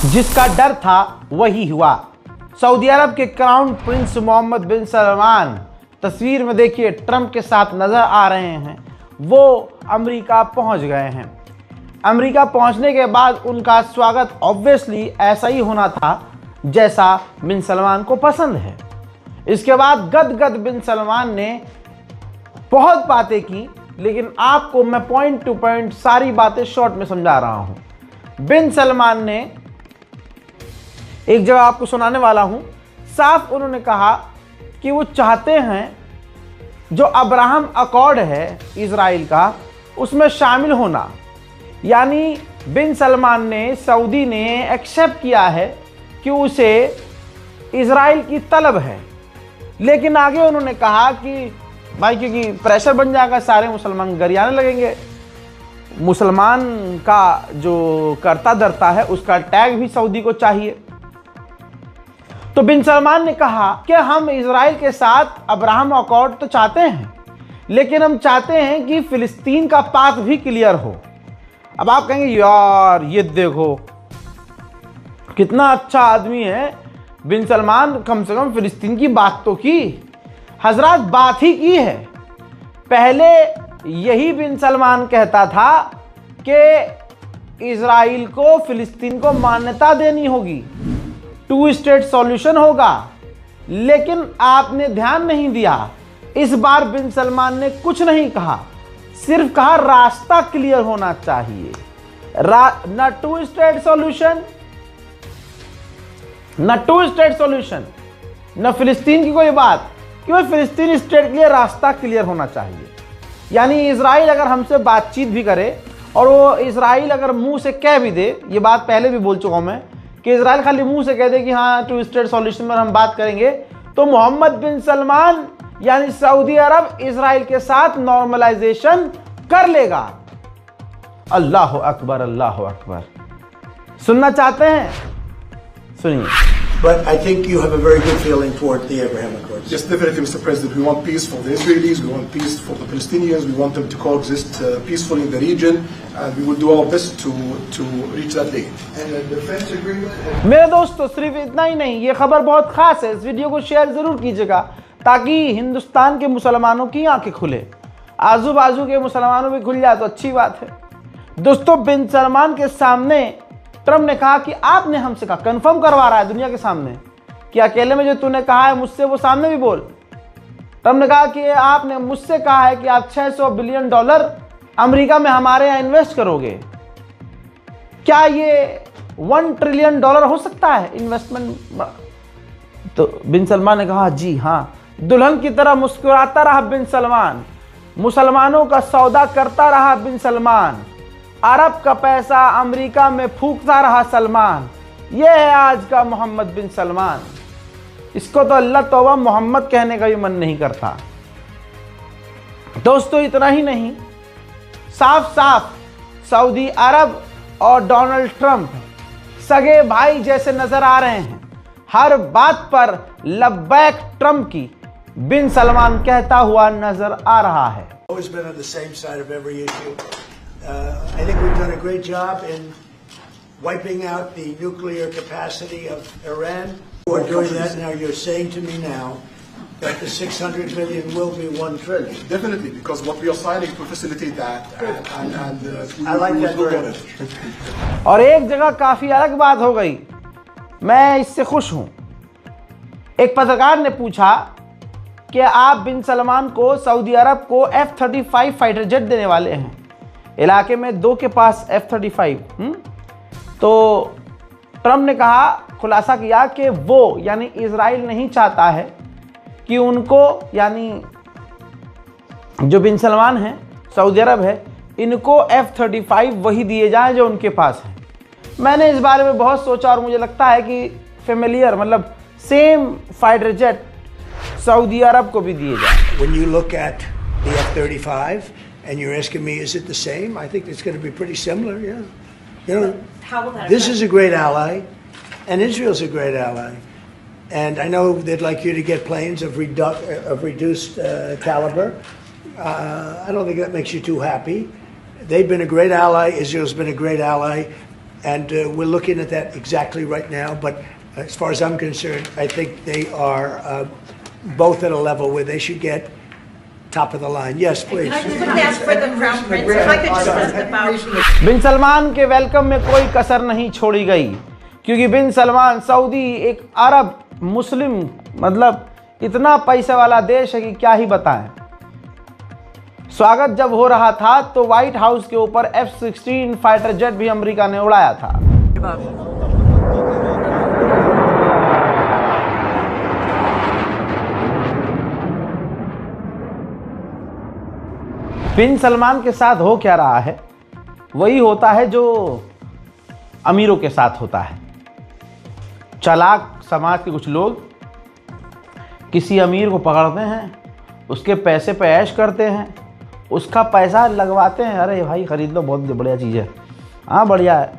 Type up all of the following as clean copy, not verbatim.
जिसका डर था वही हुआ। सऊदी अरब के क्राउन प्रिंस मोहम्मद बिन सलमान तस्वीर में देखिए ट्रंप के साथ नजर आ रहे हैं। वो अमेरिका पहुंच गए हैं। अमेरिका पहुंचने के बाद उनका स्वागत ऑब्वियसली ऐसा ही होना था जैसा बिन सलमान को पसंद है। इसके बाद गदगद बिन सलमान ने बहुत बातें की, लेकिन आपको मैं पॉइंट टू पॉइंट सारी बातें शॉर्ट में समझा रहा हूं। बिन सलमान ने एक जगह आपको सुनाने वाला हूं, साफ उन्होंने कहा कि वो चाहते हैं जो अब्राहम अकॉर्ड है इजराइल का, उसमें शामिल होना। यानी बिन सलमान ने, सऊदी ने एक्सेप्ट किया है कि उसे इजराइल की तलब है। लेकिन आगे उन्होंने कहा कि भाई क्योंकि प्रेशर बन जाएगा, सारे मुसलमान गरियाने लगेंगे, मुसलमान का जो करता धरता है उसका टैग भी सऊदी को चाहिए। तो बिन सलमान ने कहा कि हम इजराइल के साथ अब्राहम अकॉर्ड तो चाहते हैं, लेकिन हम चाहते हैं कि फिलिस्तीन का पाथ भी क्लियर हो। अब आप कहेंगे यार ये देखो कितना अच्छा आदमी है बिन सलमान, कम से कम फिलिस्तीन की बात तो की। हजरत बात ही की है। पहले यही बिन सलमान कहता था कि इजराइल को, फिलिस्तीन को मान्यता देनी होगी, 2 स्टेट सॉल्यूशन होगा, लेकिन आपने ध्यान नहीं दिया। इस बार बिन सलमान ने कुछ नहीं कहा, सिर्फ कहा रास्ता क्लियर होना चाहिए। ना 2 स्टेट सॉल्यूशन, ना 2 स्टेट सॉल्यूशन, ना फिलिस्तीन की कोई बात, क्यों फिलिस्तीन स्टेट के लिए रास्ता क्लियर होना चाहिए। यानी इजराइल अगर हमसे बातचीत भी करे और वो इजराइल अगर मुंह से कह भी दे, ये बात पहले भी बोल चुका हूं मैं, कि इजराइल खाली मुंह से कह दे कि हाँ 2 स्टेट सॉल्यूशन पर हम बात करेंगे, तो मोहम्मद बिन सलमान यानी सऊदी अरब इजराइल के साथ नॉर्मलाइजेशन कर लेगा। अल्लाह अकबर, अल्लाह अकबर। सुनना चाहते हैं? सुनिए। But I think you have a very good feeling toward the Abraham Accords. Yes, definitely, Mr. President. We want peace for the Israelis, we want peace for the Palestinians, we want them to coexist peacefully in the region, and we will do our best to reach that day. And the defense agreement... मेरे दोस्तों सिर्फ इतना ही नहीं, ये खबर बहुत खास है, इस वीडियो को शेयर जरूर कीजिएगा ताकि हिंदुस्तान के मुसलमानों की आंखें खुले, आजू बाजू के मुसलमानों भी खुल जाए तो अच्छी बात है। दोस्तों बिन सलमान के सामने ट्रंप ने कहा कि आपने हमसे कहा, कंफर्म करवा रहा है दुनिया के सामने कि अकेले में जो तूने कहा है मुझसे वो सामने भी बोल। ट्रंप ने कहा कि आपने मुझसे कहा है कि आप $600 बिलियन अमेरिका में हमारे यहाँ इन्वेस्ट करोगे। क्या ये $1 ट्रिलियन हो सकता है इन्वेस्टमेंट? तो बिन सलमान ने कहा जी हाँ। दुल्हन की तरह मुस्कुराता रहा बिन सलमान, मुसलमानों का सौदा करता रहा बिन सलमान, अरब का पैसा अमेरिका में फूंकता रहा सलमान। यह है आज का मोहम्मद बिन सलमान। इसको तो अल्लाह तौबा मोहम्मद कहने का भी मन नहीं करता। दोस्तों इतना ही नहीं, साफ साफ सऊदी अरब और डोनाल्ड ट्रंप सगे भाई जैसे नजर आ रहे हैं। हर बात पर लब्बैक ट्रंप की बिन सलमान कहता हुआ नजर आ रहा है। Always been on the same side of every issue. I think we've done a great job in wiping out the nuclear capacity of Iran. We're doing that now. You're saying to me now that the 600 million will be 1 trillion. Definitely, because what we are signing to facilitate that, and I like that very much. और एक जगह काफी अलग बात हो गई, मैं इससे खुश हूं। एक पत्रकार ने पूछा कि आप बिन सलमान को, सऊदी अरब को F-35 फाइटर जेट देने वाले हैं, इलाके में 2 के पास F-35। तो ट्रंप ने कहा, खुलासा किया कि वो यानी इजराइल नहीं चाहता है कि उनको, यानी जो बिन सलमान है, सऊदी अरब है, इनको F-35 वही दिए जाएं जो उनके पास है। मैंने इस बारे में बहुत सोचा और मुझे लगता है कि फेमिलियर मतलब सेम फाइटर जेट सऊदी अरब को भी दिए जाए। When you look at the F-35 and you're asking me, is it the same? I think it's going to be pretty similar, yeah. You know, how will that this is a great ally, and Israel's a great ally. And I know they'd like you to get planes of reduced caliber. I don't think that makes you too happy. They've been a great ally. Israel's been a great ally. and we're looking at that exactly right now. But as far as I'm concerned, I think they are both at a level where they should get top of the line. Yes, please. Can I just ask for the Crown Prince? If I could just ask about बिन सलमान के welcome में कोई कसर नहीं छोड़ी गई, क्योंकि बिन Salman Saudi एक अरब मुस्लिम मतलब इतना पैसे वाला देश है कि क्या ही बताएं। स्वागत जब हो रहा था तो व्हाइट हाउस के ऊपर F-16 फाइटर जेट भी अमेरिका ने उड़ाया था। बिन सलमान के साथ हो क्या रहा है, वही होता है जो अमीरों के साथ होता है। चालाक समाज के कुछ लोग किसी अमीर को पकड़ते हैं, उसके पैसे पे ऐश करते हैं, उसका पैसा लगवाते हैं। अरे भाई खरीद लो, बहुत बढ़िया चीज़ है, हाँ बढ़िया है।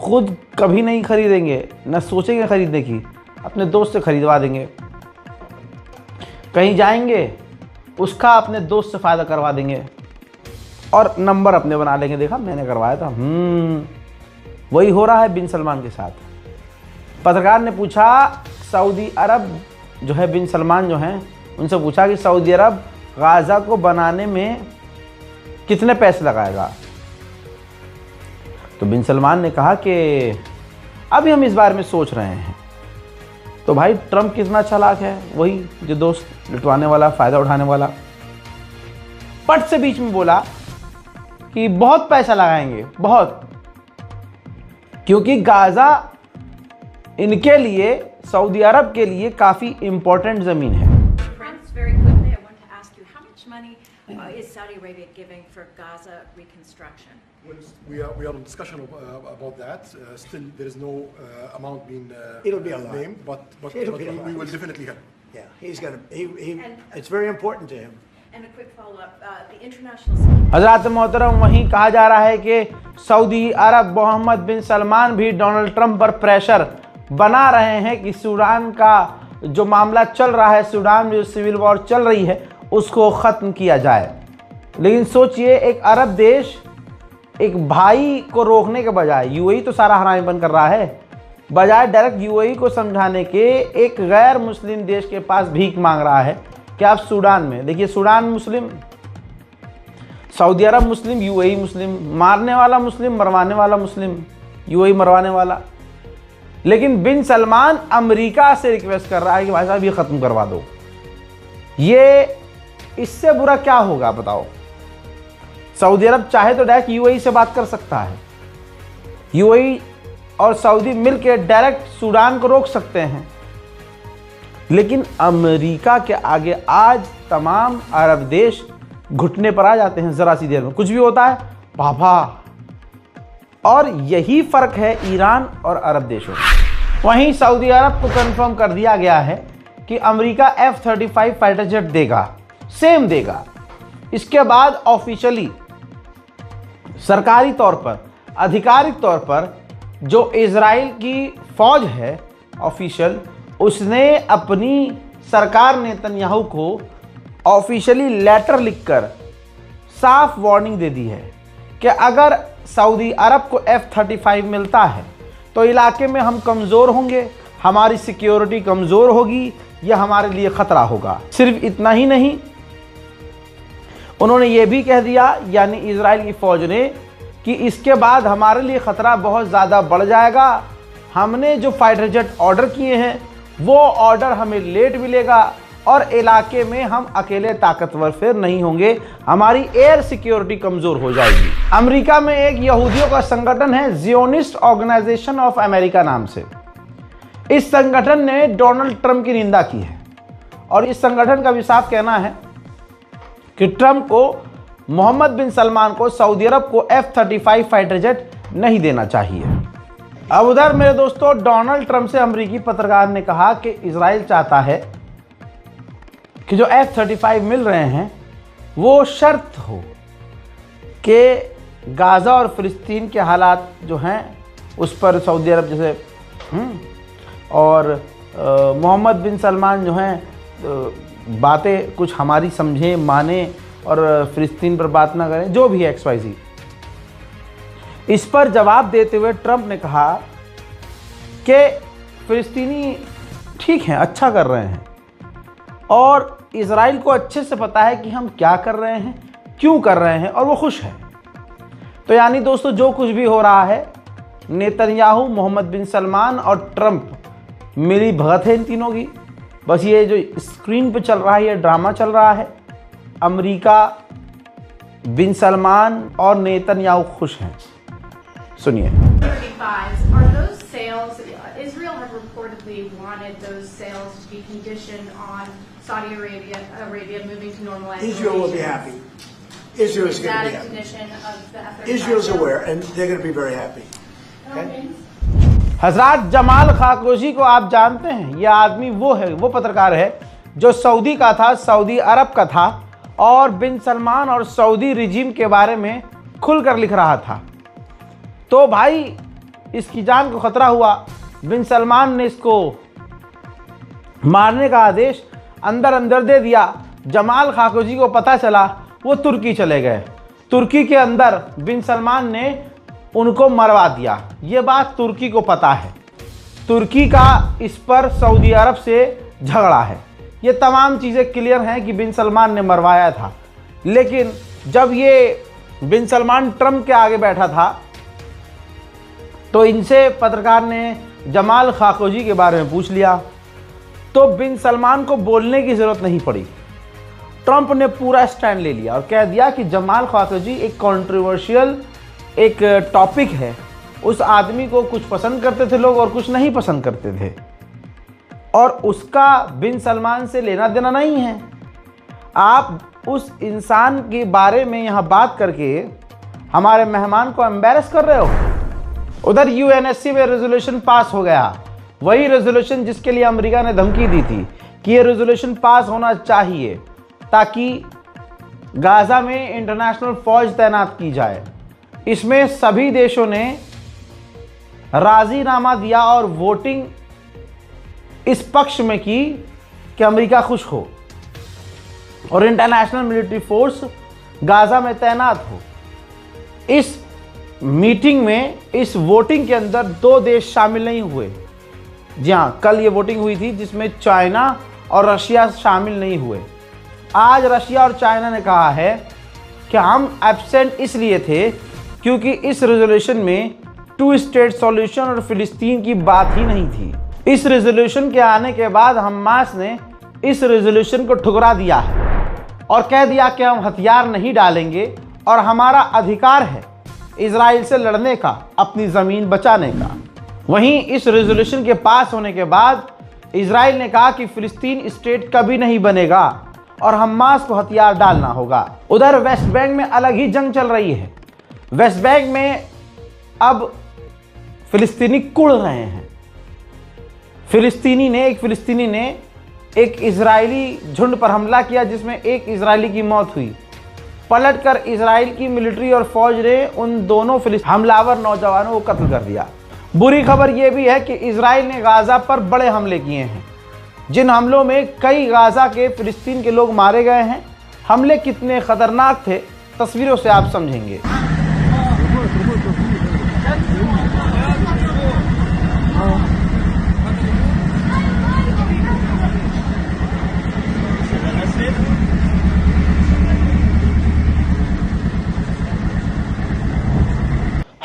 खुद कभी नहीं खरीदेंगे, न सोचेंगे खरीदने की, अपने दोस्त से खरीदवा देंगे। कहीं जाएंगे, उसका अपने दोस्त से फ़ायदा करवा देंगे और नंबर अपने बना लेंगे, देखा मैंने करवाया था। वही हो रहा है बिन सलमान के साथ। पत्रकार ने पूछा, सऊदी अरब जो है, बिन सलमान जो हैं उनसे पूछा कि सऊदी अरब गाज़ा को बनाने में कितने पैसे लगाएगा। तो बिन सलमान ने कहा कि अभी हम इस बारे में सोच रहे हैं। तो भाई ट्रम्प कितना चालाक है, वही जो दोस्त लुटवाने वाला, फ़ायदा उठाने वाला, पट से बीच में बोला कि बहुत पैसा लगाएंगे, बहुत, क्योंकि गाज़ा इनके लिए, सऊदी अरब के लिए काफ़ी इम्पोर्टेंट ज़मीन है। Prince, very quickly, I want to ask you, how much money is Saudi Arabia giving for Gaza reconstruction? We are in discussion about that. Still, there is no amount being It'll be a lot. named, but It'll be a we lot. will definitely help. Yeah, he's gonna. It's very important to him. And a quick follow-up, the international... हज़रात मोहतरम, वहीं कहा जा रहा है कि Saudi अरब मोहम्मद बिन सलमान भी Donald Trump पर pressure बना रहे हैं कि सूडान का जो मामला चल रहा है, सूडान में जो सिविल वॉर चल रही है, उसको ख़त्म किया जाए। लेकिन सोचिए, एक अरब देश एक भाई को रोकने के बजाय, यूएई तो सारा हरामी बन कर रहा है, बजाय डायरेक्ट यूएई को समझाने के एक गैर मुस्लिम देश के पास भीख मांग रहा है कि आप सूडान में देखिए, सूडान मुस्लिम, सऊदी अरब मुस्लिम, यूएई मुस्लिम, मारने वाला मुस्लिम, मरवाने वाला मुस्लिम, यूएई मरवाने वाला। लेकिन बिन सलमान अमेरिका से रिक्वेस्ट कर रहा है कि भाई साहब ये ख़त्म करवा दो। ये इससे बुरा क्या होगा बताओ। सऊदी अरब चाहे तो डायरेक्ट यूएई से बात कर सकता है, यूएई और सऊदी मिलकर डायरेक्ट सूडान को रोक सकते हैं। लेकिन अमेरिका के आगे आज तमाम अरब देश घुटने पर आ जाते हैं, ज़रा सी देर में कुछ भी होता है बाबा। और यही फ़र्क है ईरान और अरब देशों में। वहीं सऊदी अरब को कंफर्म कर दिया गया है कि अमेरिका F-35 फाइटर जेट देगा, सेम देगा। इसके बाद ऑफिशियली, सरकारी तौर पर, आधिकारिक तौर पर जो इजराइल की फ़ौज है ऑफिशियल, उसने अपनी सरकार नेतन्याहू को ऑफिशियली लेटर लिखकर साफ वार्निंग दे दी है कि अगर सऊदी अरब को F-35 मिलता है तो इलाके में हम कमज़ोर होंगे, हमारी सिक्योरिटी कमज़ोर होगी, यह हमारे लिए ख़तरा होगा। सिर्फ इतना ही नहीं, उन्होंने ये भी कह दिया, यानी इजराइल की फ़ौज ने, कि इसके बाद हमारे लिए ख़तरा बहुत ज़्यादा बढ़ जाएगा। हमने जो फाइटर जेट ऑर्डर किए हैं वो ऑर्डर हमें लेट मिलेगा और इलाके में हम अकेले ताकतवर फिर नहीं होंगे, हमारी एयर सिक्योरिटी कमज़ोर हो जाएगी। अमेरिका में एक यहूदियों का संगठन है, ज़ियोनिस्ट ऑर्गेनाइजेशन ऑफ अमेरिका नाम से। इस संगठन ने डोनाल्ड ट्रंप की निंदा की है और इस संगठन का भी साफ कहना है कि ट्रंप को, मोहम्मद बिन सलमान को, सऊदी अरब को F-35 फाइटर जेट नहीं देना चाहिए। अब उधर मेरे दोस्तों, डोनाल्ड ट्रंप से अमेरिकी पत्रकार ने कहा कि इजराइल चाहता है कि जो F-35 मिल रहे हैं वो शर्त हो कि गाज़ा और फ़िलिस्तीन के हालात जो हैं उस पर सऊदी अरब जैसे और मोहम्मद बिन सलमान जो हैं बातें कुछ हमारी समझें, माने और फ़िलिस्तीन पर बात ना करें, जो भी है XYZ। इस पर जवाब देते हुए ट्रंप ने कहा कि फिलिस्तीनी ठीक हैं, अच्छा कर रहे हैं और इजराइल को अच्छे से पता है कि हम क्या कर रहे हैं, क्यों कर रहे हैं और वो खुश है। तो यानी दोस्तों जो कुछ भी हो रहा है, नेतन्याहू, मोहम्मद बिन सलमान और ट्रंप मिली भगत है इन तीनों की। बस ये जो स्क्रीन पे चल रहा है, ये ड्रामा चल रहा है। अमेरिका, बिन सलमान और नेतन्याहू खुश हैं। सुनिए। 35s, are those sales, Israel had reportedly wanted those sales to be conditioned on Saudi Arabia moving to normalized Israel will be happy. Israel is Is going that to a be happy. condition of the F-35? Israel's aware, and they're going to be very happy. Okay? हजरत जमाल खाशोगी को आप जानते हैं, यह आदमी वो है, वो पत्रकार है जो सऊदी का था, सऊदी अरब का था और बिन सलमान और सऊदी रिजीम के बारे में खुलकर लिख रहा था। तो भाई इसकी जान को खतरा हुआ, बिन सलमान ने इसको मारने का आदेश अंदर अंदर दे दिया। जमाल खाशोगी को पता चला, वो तुर्की चले गए। तुर्की के अंदर बिन सलमान ने उनको मरवा दिया। ये बात तुर्की को पता है। तुर्की का इस पर सऊदी अरब से झगड़ा है। ये तमाम चीज़ें क्लियर हैं कि बिन सलमान ने मरवाया था। लेकिन जब ये बिन सलमान ट्रंप के आगे बैठा था तो इनसे पत्रकार ने जमाल खाशोगी के बारे में पूछ लिया, तो बिन सलमान को बोलने की ज़रूरत नहीं पड़ी। ट्रंप ने पूरा स्टैंड ले लिया और कह दिया कि जमाल खाशोगी एक कंट्रोवर्शियल एक टॉपिक है। उस आदमी को कुछ पसंद करते थे लोग और कुछ नहीं पसंद करते थे और उसका बिन सलमान से लेना देना नहीं है। आप उस इंसान के बारे में यहाँ बात करके हमारे मेहमान को एम्बैरस कर रहे हो। उधर यूएनएससी में रेजोल्यूशन पास हो गया, वही रेजोल्यूशन जिसके लिए अमेरिका ने धमकी दी थी कि ये रेजोल्यूशन पास होना चाहिए ताकि गाजा में इंटरनेशनल फौज तैनात की जाए। इसमें सभी देशों ने राजीनामा दिया और वोटिंग इस पक्ष में की कि अमेरिका खुश हो और इंटरनेशनल मिलिट्री फोर्स गाजा में तैनात हो। इस मीटिंग में, इस वोटिंग के अंदर दो देश शामिल नहीं हुए। जी हाँ, कल ये वोटिंग हुई थी जिसमें चाइना और रशिया शामिल नहीं हुए। आज रशिया और चाइना ने कहा है कि हम एब्सेंट इसलिए थे क्योंकि इस रेजोल्यूशन में 2 स्टेट सॉल्यूशन और फिलिस्तीन की बात ही नहीं थी। इस रेजोल्यूशन के आने के बाद हमास ने इस रेजोल्यूशन को ठुकरा दिया है और कह दिया कि हम हथियार नहीं डालेंगे और हमारा अधिकार है इजराइल से लड़ने का, अपनी ज़मीन बचाने का। वहीं इस रेजोल्यूशन के पास होने के बाद इजराइल ने कहा कि फिलिस्तीन स्टेट कभी नहीं बनेगा और हमास को हथियार डालना होगा। उधर वेस्ट बैंक में अलग ही जंग चल रही है। वेस्ट बैंक में अब फिलिस्तीनी कुड़ रहे हैं। एक फिलिस्तीनी ने एक इजरायली झुंड पर हमला किया जिसमें एक इजरायली की मौत हुई। पलटकर इजराइल की मिलिट्री और फौज ने उन दोनों हमलावर नौजवानों को कत्ल कर दिया। बुरी खबर यह भी है कि इजराइल ने गाजा पर बड़े हमले किए हैं, जिन हमलों में कई गाजा के फिलिस्तीन के लोग मारे गए हैं। हमले कितने खतरनाक थे, तस्वीरों से आप समझेंगे।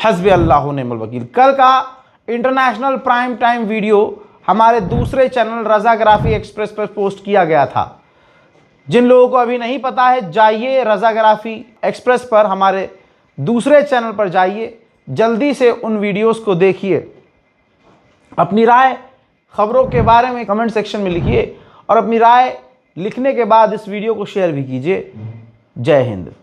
हस्बी अल्लाह व निअमल वकील। कल का इंटरनेशनल प्राइम टाइम वीडियो हमारे दूसरे चैनल रज़ाग्राफी एक्सप्रेस पर पोस्ट किया गया था। जिन लोगों को अभी नहीं पता है, जाइए रज़ाग्राफी एक्सप्रेस पर, हमारे दूसरे चैनल पर जाइए, जल्दी से उन वीडियोस को देखिए। अपनी राय खबरों के बारे में कमेंट सेक्शन में लिखिए और अपनी राय लिखने के बाद इस वीडियो को शेयर भी कीजिए। जय हिंद।